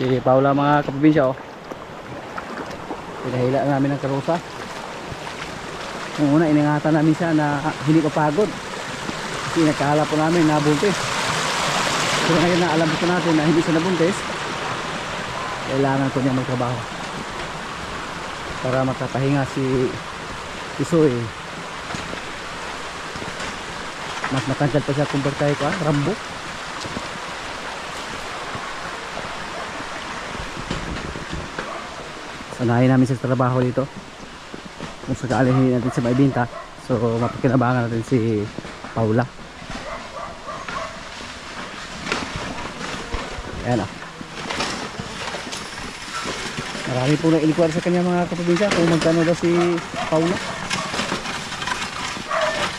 Si Paula mga kaprobinsya oh. Pinahila namin ng karusa. Nung una iningatan namin siya na hindi papagod. Kasi nakala po namin nabuntis. Pero ngayon na alam po natin na hindi siya nabuntis. Kailangan ko niya magtrabaho. Para makapahinga si Soy. Mas makansal pa siya kumpara kay ko, Rambo. Sanayin namin sa trabaho dito. Kung sakali hindi natin siya maibinta, so mapakinabangan natin si Paula. Ayan o. Marami po na inquire sa kanya mga kaprobinsya kung magkano daw si Paula.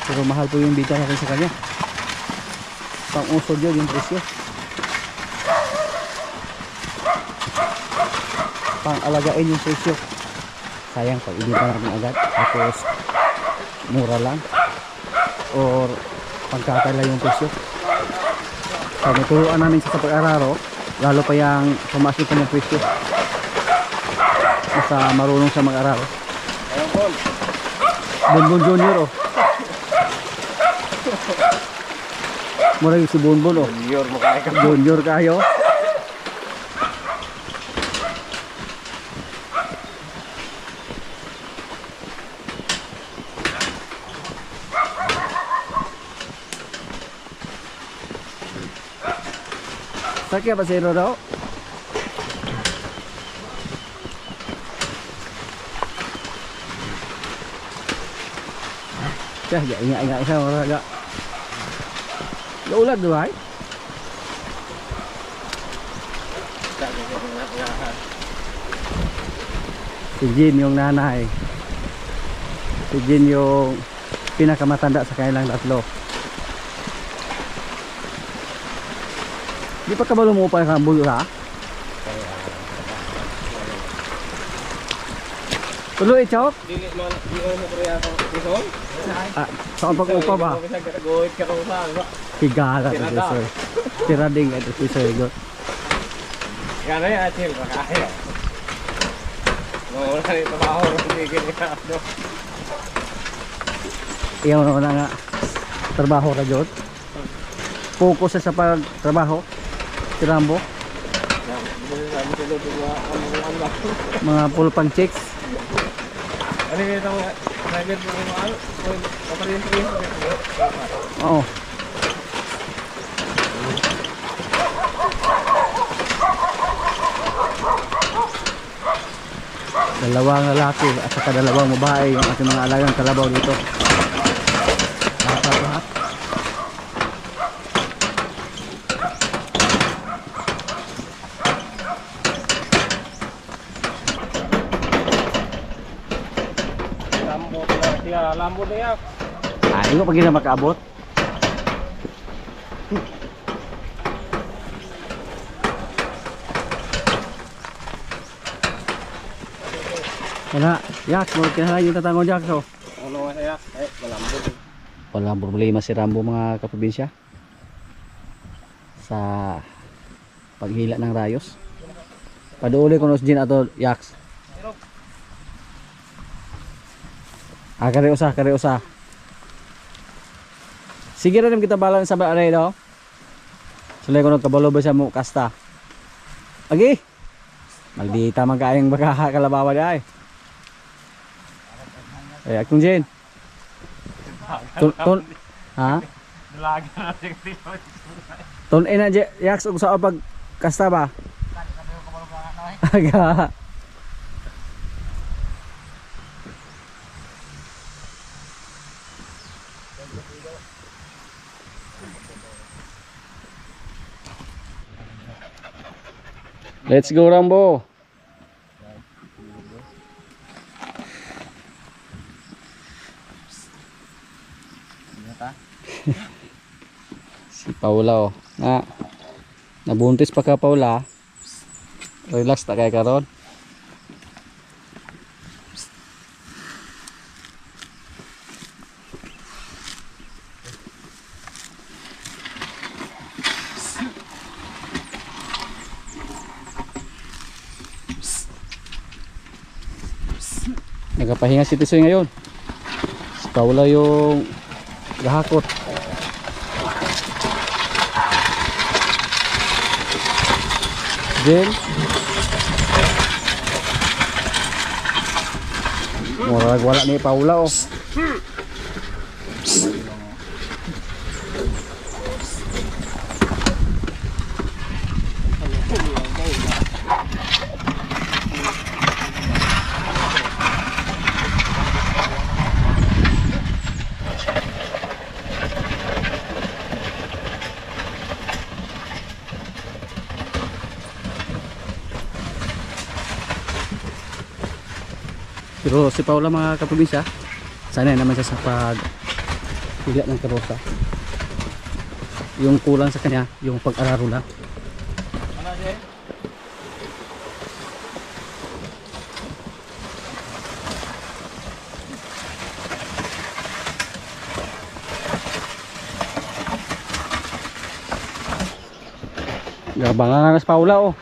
Pero mahal po yung bita natin sa kanya. Pang-usod yun yung presyo. Pang-alagain yung presyo. Sayang pag ibita natin agad. Tapos mura lang. Or pagkakala yung presyo. So naturuan namin sa pag-araro. Lalo pa yung pumasok pa ng presyo. Basta marunong siya mag-araro. Bonbon Junior oh. Mura yung si Bonbon oh. Junior mo kaya ka. Junior kayo. Sakya ba si Roro? Kaya ingat siya mga raga. Laulat doon ay? Si Jin yung nanay. Si Jin yung pinakamatanda sa kanilang tatlo. Di pa ka ba lumupay ka bulo ha? Tuloy Chok? Dili man mo priya ko ison. Saan pag-upa ba? Goit ka ko sa ba. Higala to si Sir. Tirading ito si Sir. Gana ya chill pa kaya. Wala rin trabaho hindi ka do. Iyaw na nga trabaho ka Jod. Focus sa pagtrabaho. Si Rambo. Mga pulpang chicks. Ano yung private mo yung ano? Paparin-parin. Oo. Dalawang lalaki at saka dalawang babae yung ating mga alagang kalabaw dito. Lahat. Lambo na yan. Hindi ko pag na makaabot. Kaya yak, mo kinahalan yung tatangon Jack so. Ano nga yak? Malambo. Walang problema si Rambo mga kaprobinsya sa paghila ng rayos. Paduuli ko nos Jin ato Yaks. Kare usa. Sige rin kita balan sa aray daw. Sulay ko nagkabalo ba siya mo kasta. Agi. Maldita man kaayong baka kalabawa di ay. Akong Jin. Ton ha? Dalaga na siya dito. Ton ina Yaks ug sa pag kasta ba? Aga. Let's go Rambo. Si Paula oh. Nabuntis pa ka Paula. Relax ta kay karon. Nagpapahinga si Tisoy ngayon. Si Paula yung gahakot. Then murag wala ni Paula oh. Pero si Paula mga kaprobinsya, sanay naman siya sa pagpila ng karosa. Yung kulang sa kanya, yung pag-araro lang. Gabangan na si Paula oh.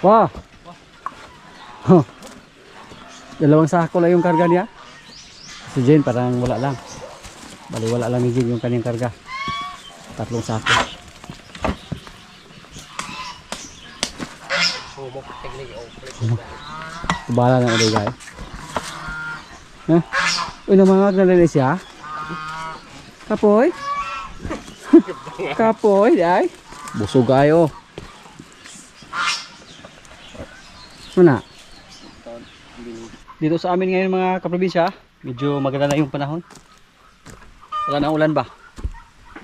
Wah. Huh. Dalawang sako lang yung karga niya. Si Jen parang wala lang. Bali wala lang ni Jen yung kanyang karga. 3 sako. Bala na ulit guys. Hah? Uy namangag na rin siya. Kapoy. Kapoy ay. Busog ayo. Mana? Dito sa amin ngayon mga kaprobinsya, medyo maganda na yung panahon. Wala na ulan ba?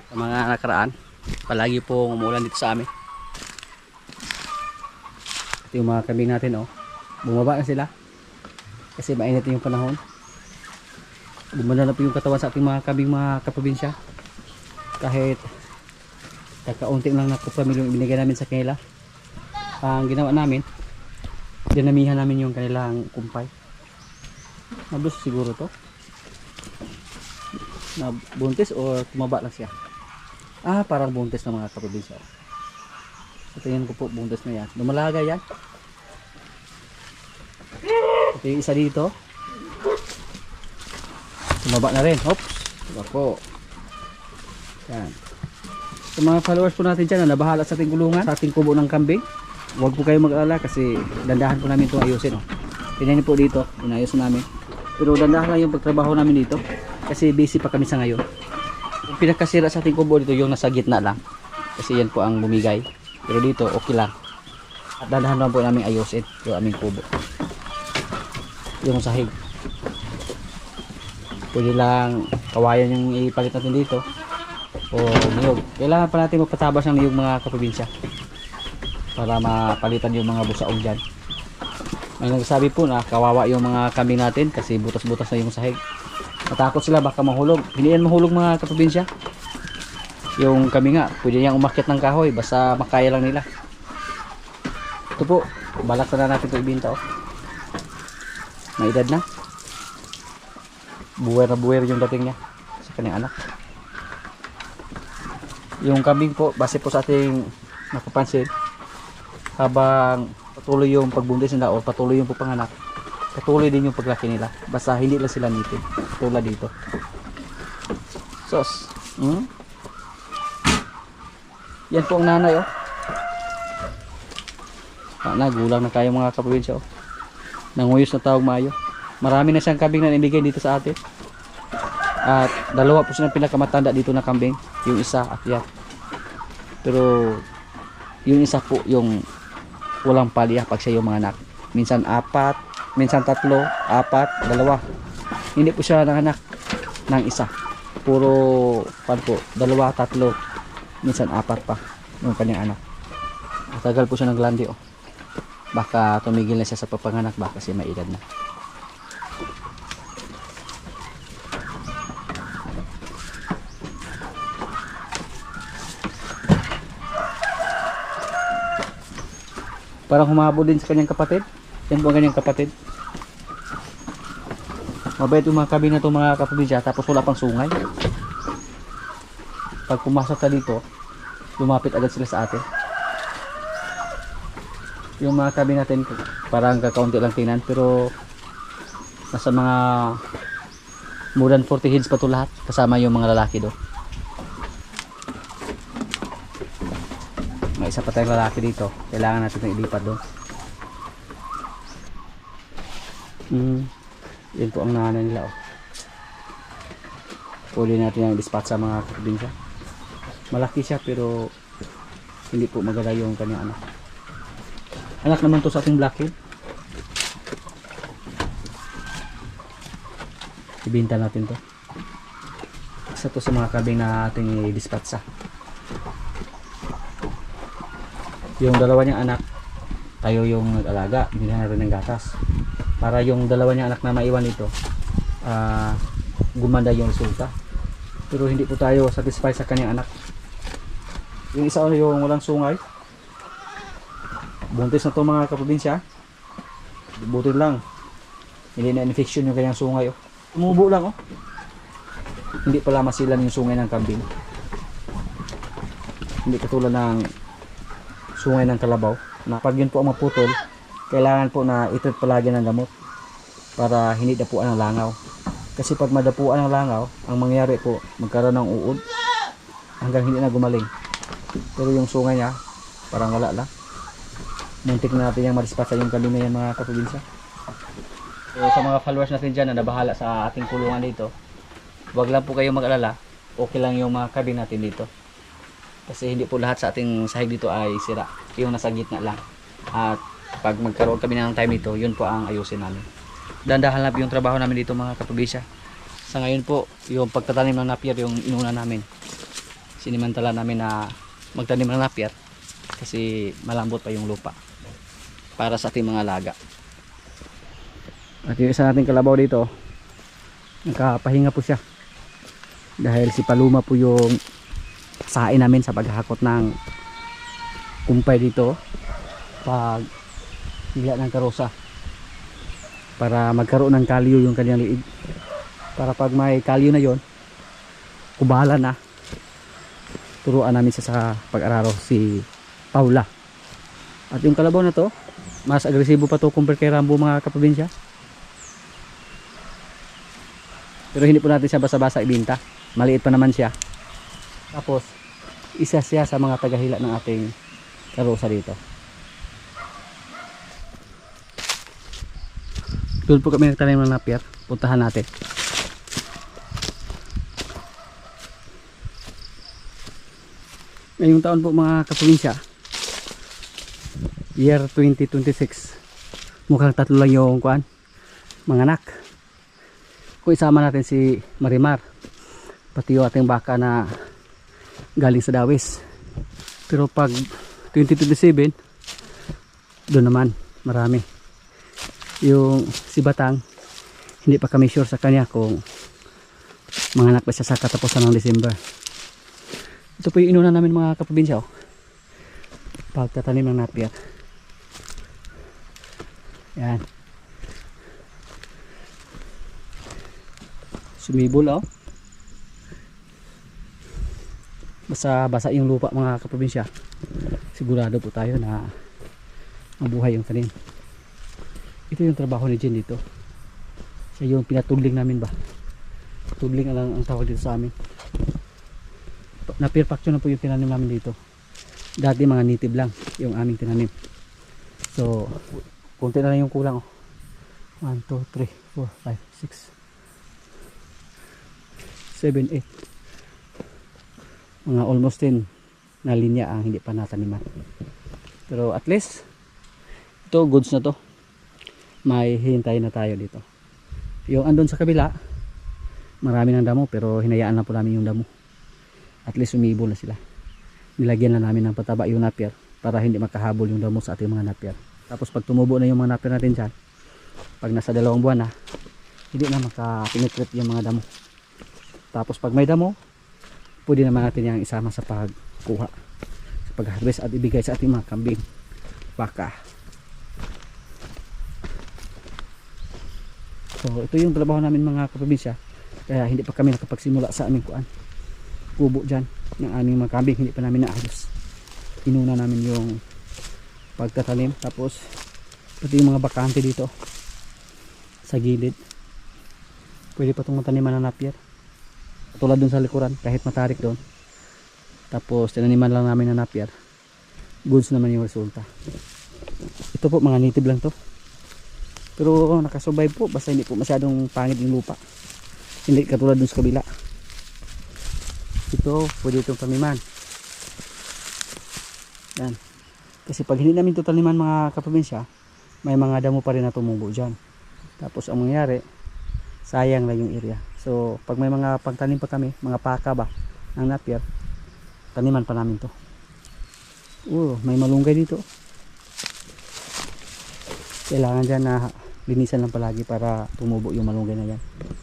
Sa mga nakaraan, palagi pong umuulan dito sa amin. Ito yung mga kambing natin oh. Bumaba na sila. Kasi mainit yung panahon. Bumanda na po yung katawan sa ating mga kambing mga kaprobinsya. Kahit kakaunting lang na kupamilyo yung binigay namin sa kanila. Ang ginawa namin, dinamihan namin yung kanilang kumpay. Nablos siguro to. Na buntis or tumaba lang siya. Ah, parang buntis na mga kaprobinsya. So, tingnan ko po buntis na yan. Lumalaga yan. Ito yung isa dito. Tumaba na rin. Oops. Diba po. Yan. Sa mga followers po natin dyan na nabahala sa ating gulungan, sa ating kubo ng kambing, huwag po kayo mag-alala kasi dandahan po namin itong ayusin. Oh. Tingnan niyo po dito. Inayos namin. Pero dandahan lang yung pagtrabaho namin dito kasi busy pa kami sa ngayon. Yung pinakasira sa ating kubo dito yung nasa gitna lang kasi yan po ang bumigay, pero dito okay lang at dandahan lang po namin ayusin yung aming kubo. Yung sahig pwede lang kawayan yung ipalit natin dito o niyog. Kailangan pa natin magpatabas ng niyog mga kaprobinsya para mapalitan yung mga busaog dyan. May nagsabi po na kawawa yung mga kambing natin kasi butas-butas na yung sahig. Natakot sila baka mahulog. Hindi yan mahulog mga kaprobinsya. Yung kambing nga, pwede niyang umakyat ng kahoy basta makaya lang nila. Ito po, balak na natin ito ibinta oh. May edad na. Buwer na buwer yung dating niya sa kanyang anak. Yung kambing po, base po sa ating napapansin, habang patuloy yung pagbuntis nila o patuloy yung pupanganak, patuloy din yung paglaki nila. Basta hindi lang sila nitin. Tulad dito. Sos. Yan po ang nanay oh. Gulang na kayo mga kaprobinsya oh. Nanguyos na tawag maayo. Marami na siyang kambing na ibigay dito sa atin. At dalawa po silang pinakamatanda dito na kambing. Yung isa at yan. Pero yung isa po yung walang palya pag siya yung mga anak. Minsan 4, minsan 3, 4, 2. Hindi po siya nanganak ng isa. Puro po, 2, 3, minsan 4 pa yung kanyang anak. Matagal po siya naglandi oh. Baka tumigil na siya sa papanganak ba kasi may edad na. Parang humabol din sa kanyang kapatid. Yan po ang kanyang kapatid. Mabait yung mga kambing na itong mga kaprobinsya, tapos wala pang sungay. Pag pumasok ka dito, lumapit agad sila sa atin. Yung mga kambing natin parang kakaunti lang tingnan, pero Nasa mga more than 40 heads pa to lahat, kasama yung mga lalaki doon. May isa pa tayong lalaki dito, kailangan natin itong ilipat doon. Yan po ang nanay nila, oh. Pwede natin yung dispatch sa mga probinsya. Malaki siya pero hindi po maganda yung kanyang anak. Anak naman to sa ating blackhead. Ibenta natin to. Isa to sa mga kabing na ating i-dispatch sa. Yung dalawa niyang anak, tayo yung nag-alaga, hindi na natin ng gatas. Para yung dalawa niyang anak na maiwan ito, gumanda yung resulta. Pero hindi po tayo satisfied sa kanyang anak. Yung isa yung walang sungay. Buntis na to mga kaprobinsya. Buti lang. Hindi na infection yung kanyang sungay, oh. Umubo lang, oh. Hindi pala masilan yung sungay ng kambing. Hindi katulad ng sungay ng kalabaw na pag yun po ang maputol, kailangan po na itreat palagi ng gamot para hindi dapuan ng langaw. Kasi pag madapuan ng langaw, ang mangyayari po, magkaroon ng uod hanggang hindi na gumaling. Pero yung sungay niya, parang wala lang. Muntik na natin yung madispatsa yung kambing na yan mga kaprobinsya. So sa mga followers natin dyan na nabahala sa ating kulungan dito, wag lang po kayong mag-alala, okay lang yung mga kabing natin dito. Kasi hindi po lahat sa ating sahig dito ay sira, yung nasa gitna lang. At pag magkaroon kami ng time dito, yun po ang ayusin namin. Dandahan lang yung trabaho namin dito mga kaprobinsya. Sa ngayon po, yung pagtatanim ng napier yung inuna namin. Sinimantala namin na magtanim ng napier kasi malambot pa yung lupa para sa ating mga alaga. At yung isa nating kalabaw dito, nakapahinga po siya dahil si Paluma po yung sain namin sa paghahakot ng kumpay dito pag hila ng karosa para magkaroon ng kalyo yung kanyang liig, para pag may kalyo na yon, kubala na. Turuan namin siya sa pag-araro si Paula. At yung kalabaw na to, mas agresibo pa to compare kay Rambo mga kaprobinsya. Pero hindi po natin siya basa-basa ibinta. Maliit pa naman siya. Tapos, isa siya sa mga tagahila ng ating karosa dito. Doon po kami nagtanim ng napier. Puntahan natin. Ngayong taon po mga kaprobinsya, year 2026, mukhang tatlo lang yung kuan, mga anak. Kung isama natin si Marimar, pati yung ating baka na galing sa Dawis. Pero pag 2027, doon naman marami. Yung si Batang, hindi pa kami sure sa kanya kung manganak ba siya sa katapusan ng December. Ito po yung inuna namin mga kaprobinsya, oh. Pagtatanim ng napier. Yan. Sumibol, oh. Basa yung lupa mga kaprobinsya. Sigurado po tayo na mabuhay yung tanim. Ito yung trabaho ni Jen dito. Siya yung pinatudling namin ba. Tudling lang ang tawag dito sa amin. Napier paction na po yung tinanim namin dito. Dati mga native lang yung aming tinanim. So, konti na lang yung kulang, oh. 1, 2, 3, 4, 5, 6 7, 8, mga almost 10 na linya ang hindi pa nataniman. Pero at least ito goods na to, may hintay na tayo dito. Yung andun sa kabila marami ng damo pero hinayaan na po namin yung damo. At least umibo na sila. Nilagyan na namin ng pataba yung napier para hindi makahabol yung damo sa ating mga napier. Tapos pag tumubo na yung mga napier natin dyan, pag nasa 2 buwan na, hindi na makapenetrate yung mga damo. Tapos pag may damo, pwede naman natin yung isama sa pagkuha, sa pag-harvest at ibigay sa ating mga kambing, baka. So ito yung trabaho namin mga kaprobinsya. Kaya hindi pa kami nakapagsimula sa aming kubo dyan ng aming mga kambing, hindi pa namin naayos. Inuna namin yung pagtatanim, tapos pati yung mga bakante dito sa gilid Pwede pa itong mataniman ng napier. Tulad dun sa likuran, kahit matarik doon. Tapos tinaniman lang namin ng napier. Goods naman yung resulta. Ito po mga native lang to. Pero nakasurvive po basta hindi po masyadong pangit yung lupa. Hindi katulad dun sa kabila. Ito, pwede itong taniman. Yan. Kasi pag hindi namin ito taniman mga kaprobinsya, may mga damo pa rin na tumubo dyan. Tapos ang mangyayari, sayang lang yung area. So pag may mga pagtanim pa kami, mga paka ba ng napier, taniman pa namin to. May malunggay dito. Kailangan dyan na linisan lang palagi para tumubo yung malunggay na yan,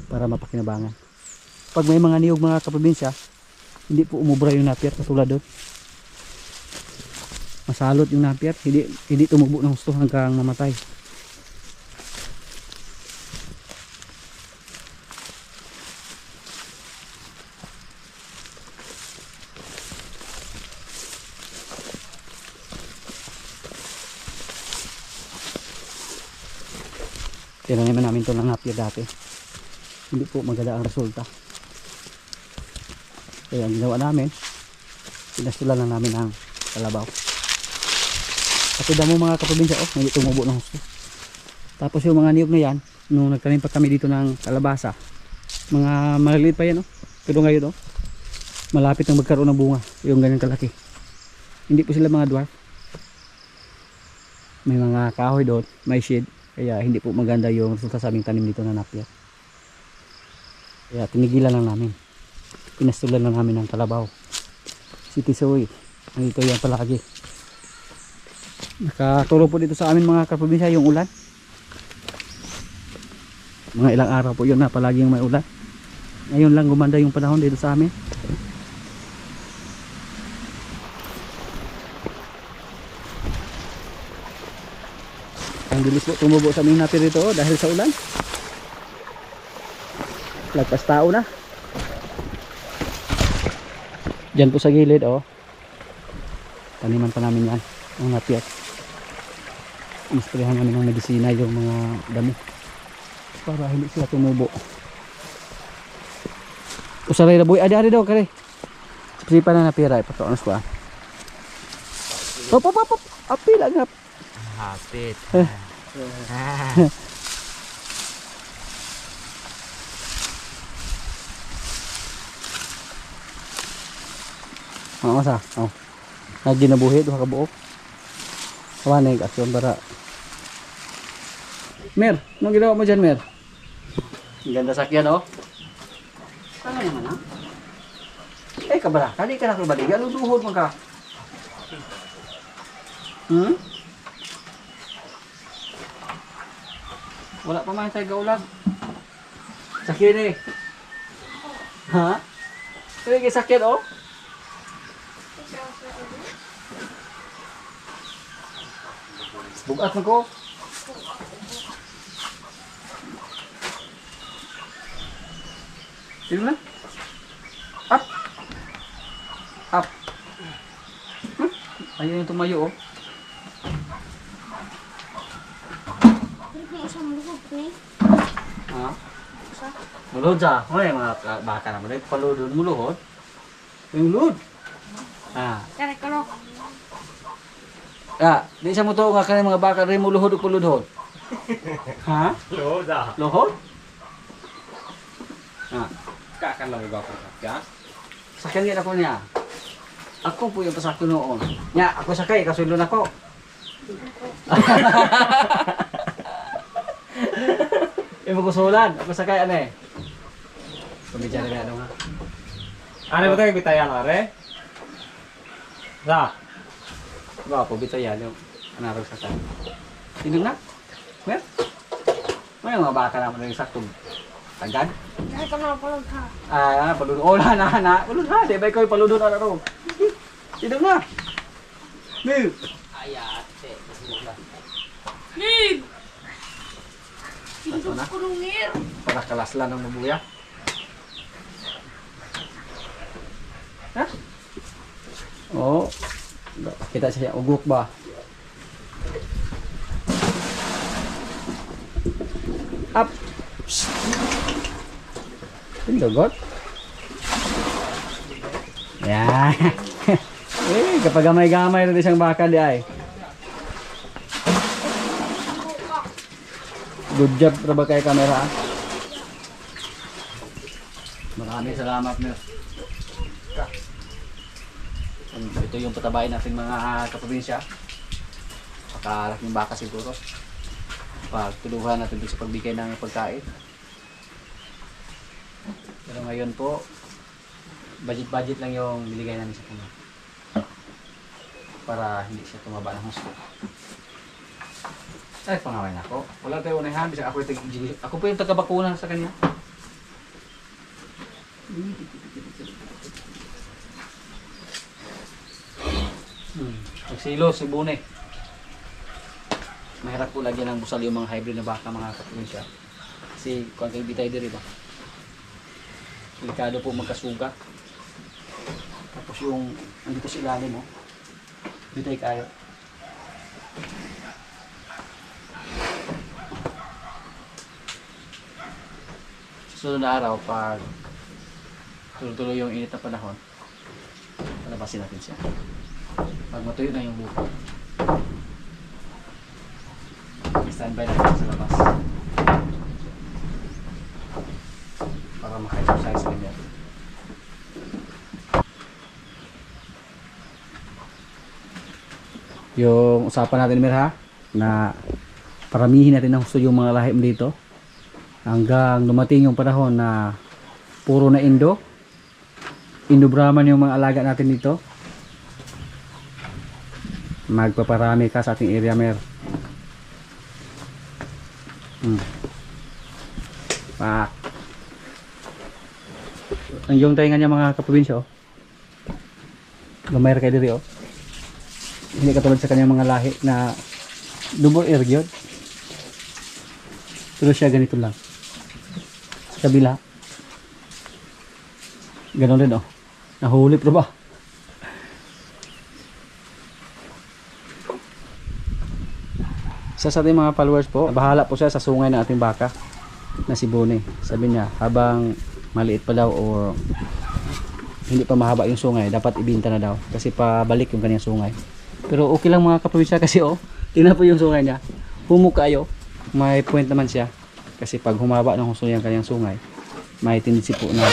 para mapakinabangan. Pag may mga niyog mga kaprobinsya, hindi po umubra yung napier katulad doon. Masalot yung napier, hindi tumubo ng gusto hanggang mamatay. Tinaniman namin ito ng napier dati. Hindi po maganda ang resulta. Kaya ang ginawa namin, pinastulan lang namin ang kalabaw. Kasi damo mga kaprobinsya, hindi tumubo ng gusto. Tapos yung mga niyog na yan, nung nagtanim pa kami dito ng kalabasa, mga maliliit pa yan, pero ngayon malapit nang magkaroon ng bunga, yung ganyan kalaki. Hindi po sila mga dwarf. May mga kahoy doon, may shade. Kaya hindi po maganda yung resulta sa aming tanim dito na napier. Kaya tinigilan lang namin. Pinastulan lang namin ng kalabaw. Si Tisoy, nandito yan palagi. Nakatulong po dito sa amin mga kaprobinsya yung ulan. Mga ilang araw po yun na palagi yung may ulan. Ngayon lang gumanda yung panahon dito sa amin. Ang bilis po tumubo sa aming napier dito dahil sa ulan. Lagpas tao na. Diyan po sa gilid taniman pa namin yan ang napier. Inisprehan namin ng medisina yung mga damo para hindi sila tumubo. Usaray na boy, ari daw kare. Sipa na napier ay pagkaanos pa. Pop. Apil agap. Hapit. Sa. Lagi na buhi duha ka buok. Kawan na aksyon para. Mer, anong ginawa mo dyan, Mer? Ang ganda sakyan, Tama naman, kabala, kali ka na kalbali. Anong duhod mo ka? Wala pa man tayo gaulag. Sakyan Ha? Sige, sakyan, Bugat na ko. Sino na? Up. Ayun yung tumayo, Mulod sa. Mga baka naman. Paludod, muluhod. Yung lud. Kare kalau Di siya mo to nga kanang mga baka rin mo luhod o puludhod. Ha? Loda. Luhod? Kakan lang iba ko sakyan. Sakyan din ako niya. Ako po yung pasakto noon. Nya, ako sakay, kasulon ako. Yung kusulan, ako sakay Pabidyan na nga. Ano ba tayo bitayan are? Sa. Gwapo, bitayan yung anarag sakay. Tinong na? Mer? May mga baka naman yung saktong tagad? Ay, kami palod ha. Paludon. Na. Paludon ha. Di ba ikaw yung paludon na ro? Tinong na. Move. Ayate. Nig! Ito na. Kulungir. Para kalaslan ng mabuya. Ha? Oo. Kita siya ugok ba? Up. Pindugot. Yan. Kapag gamay-gamay rin isang baka di ay. Good job raba kay kamera. Maraming salamat Mer. Ito yung patabain natin mga kaprobinsya. Pakalaking baka siguro. Pagtuluhan natin sa pagbigay ng pagkain. Pero ngayon po, budget lang yung biligay namin sa kanya. Para hindi siya tumaba ng husto. Ay, pangawin ako. Wala tayo unahan. Bisa ako po yung tagabakuna sa kanya. Magsilo, sibune. Mahirap po lagyan ng busal yung mga hybrid na baka mga kaprobinsya. Kasi kung kayo bitay diri ba? Delikado po magkasugat. Tapos yung andito sa ilalim mo. Bitay kayo. Sunod na araw pag tuloy-tuloy yung init na panahon, palabasin natin siya. Pag matuyo na yung buko, standby natin sa labas para maka-exercise ganyan. Yung usapan natin Mir ha, na paramihin natin ng gusto yung mga lahim dito hanggang dumating yung panahon na puro na Indo Brahman yung mga alaga natin dito. Magpaparami ka sa ating area Mer. Pak. Ang yung tayo nga niya mga kaprobinsya oh. Lumayar kayo dito oh. Hindi katulad sa kanyang mga lahi na double ear yun. Pero siya ganito lang. Sa kabila. Ganon rin oh. Nahuli pa ba? Sa ating mga followers po, bahala po siya sa sungay ng ating baka na si Bone. Sabi niya, habang maliit pa daw o hindi pa mahaba yung sungay, dapat ibinta na daw kasi pabalik yung kanyang sungay. Pero okay lang mga kaprobinsya kasi oh, tingnan po yung sungay niya. Humuk kayo. May point naman siya. Kasi pag humaba ng husto yung kanyang sungay, may tendency po na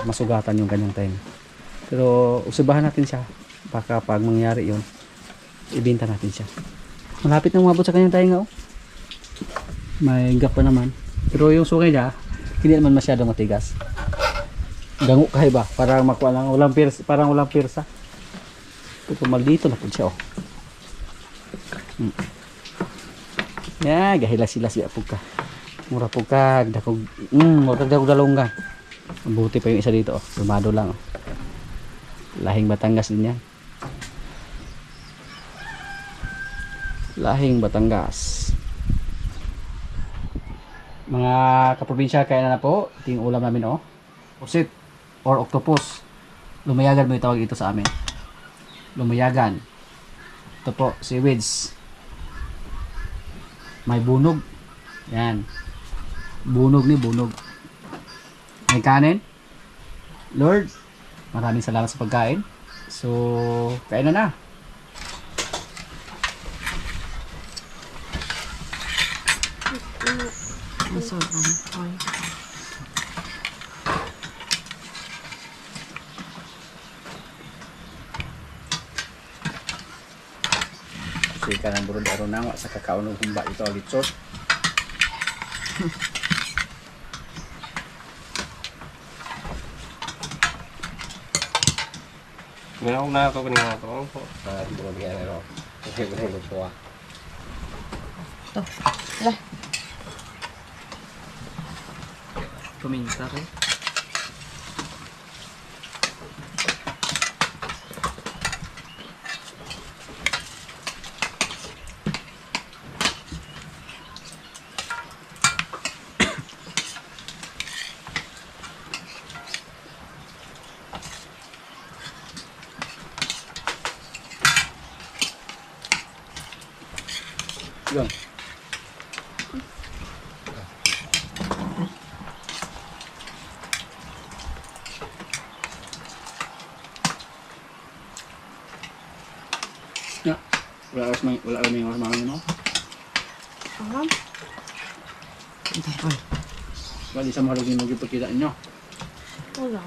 masugatan yung kanyang tenga. Pero usabahan natin siya. Baka pag mangyari yun, ibinta natin siya. Malapit na umabot sa kanyang tenga oh. May gap pa naman. Pero yung sungay niya, hindi naman masyadong matigas. Gango kayo ba? Parang makuha lang ulang pirsa, parang ulang pirsa. Pero maldito na po siya oh. Ya, gahilas-hilas ya po ka. Mura po ka, dakog. Wag dakog dalunggan. Mabuti pa yung isa dito oh. Lumado lang oh. Lahing Batangas din yan. Lahing Batangas. Mga kaprobinsya, kaya na po. Ito yung ulam namin oh. Pusit or octopus. Lumayagan mo yung tawag ito sa amin. Lumayagan. Ito po, seaweeds. May bunog. Yan. Bunog ni bunog. May kanin. Lord, maraming salamat sa pagkain. So, kain na. Sika ng burod araw na sa kakaon ng humba ito litsot. Ngayon na ako kanina ako. Burod yan ano. Kasi burod ko ah. Ito. Lah. Paminta ko. Yun. Wala rin yung mama mo? Alam? Wala sa mahalog yung magipagkita nyo. Wala.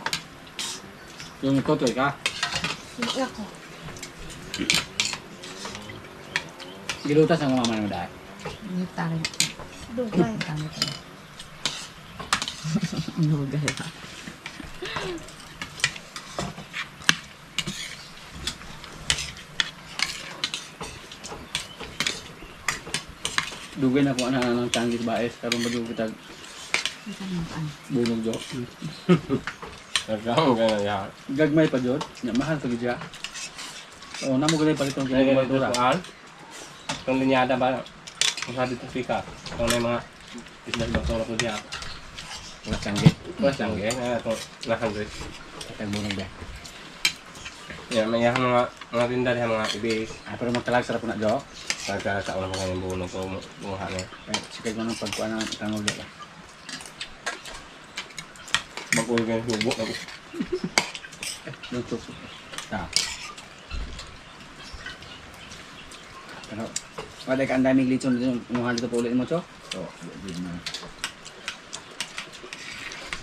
Yung tutoy ka. Hindi ako. Gilutas ang mama mo dahil. Hindi tayo. Dugay. Dugay. Dugay na kung ano ng tanggis baes. Karong madugay tag bunog jo. Nagkakaroon ka na yan. Gagmay pa jod. Nya mahal pag siya. Oo, namo gali palit ng Kaya ganito kultura. kuhaan. Itong linyada ba? Kung sabi ito fika. Itong may mga islas doktor ko diya. Wala tanggit. Wala lang eh. Itong nakandres. Tag bunog ba. Yan, may mga tinda diya mga ibis. Pero magkalag sarap na jo. Pagka sa ulang mga yung bunog ko bunga na. Sikay ko ng pagkuan ng tangog ba. Mag-uwi ka yung subo. Luto. Ta. Pero wala ka ang daming litson dito nung dito po ulit mo cho. So, good na.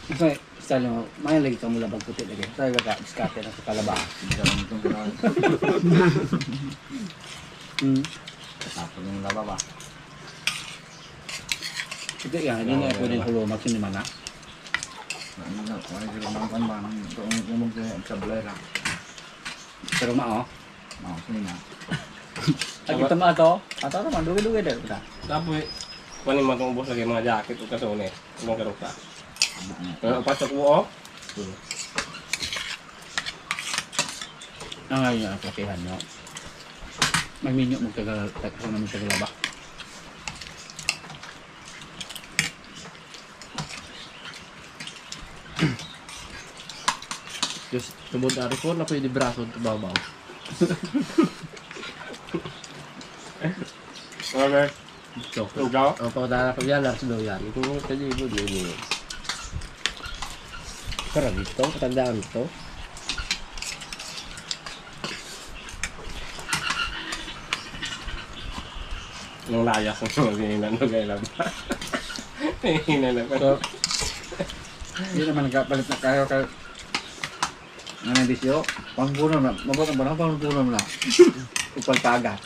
Okay, style mo, may lagi ka mula bagputi lagi. Tayo ka diskarte na sa kalaba. Hindi ka lang itong gano'n. Tapos yung laba ba? Ito yan, hindi na pwedeng hulumag sinimana. Pero mao, lagi tama to. Ato naman, dugi-dugi din kita. Tapos, kunin mo itong ubos lagi mga jacket o kasone. Ibang karuka. Pasok mo, oh. Ang ngayon ang kakihan nyo. May minyo magtagalaba. Diyos, tubod na rin ko na pwede braso at babaw. Okay. So, Ikaw? ang pagkatala ko yan, nasa daw yan. Ito mo kalibod, yun. Pero dito, katandaan ito. Nung layas ng mga hinihinan mo kayo lang. Hinihinan na pa. So, hindi naman nagkapalit na kayo kayo. Nga na disyo, pangpuno na. Mabot ang banang pangpuno na. Upal kaagad.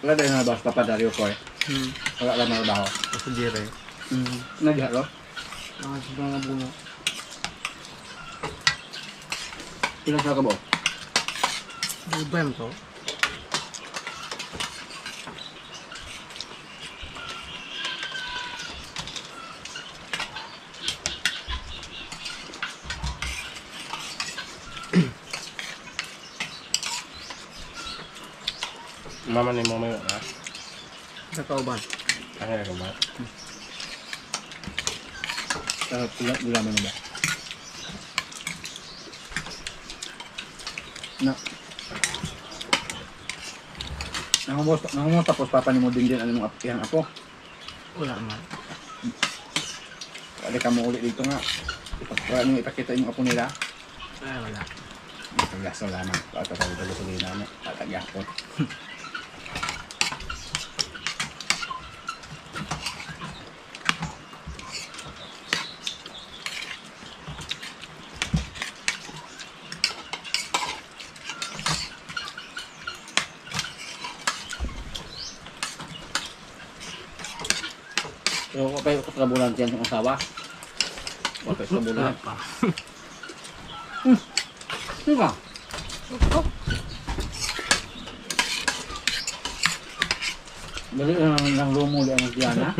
Wala din na bas papadaryo ko eh. Wala lang mga baho. Kasi dire. Nagya ko? Mga sobrang bunga. Ilang sa ka ba? Ano ba yan to? Mama ni mo mayo na. Sa kauban. Kaya ka ba? Gulaman mo ba? Na. Nangumos tapos papa ni mo din ano nung apihang ako. Wala man. Wala ka mo ulit dito nga. Wala nung ipakita yung apo nila. Ay, wala. Paglas wala na. Pagkatawag sa gasolina na. Patagyak ko. So, kayo sa bulan diyan sa asawa? Okay, sa bulan. Wala pa. Ano ka? Balik na ng lumuli ang Diana.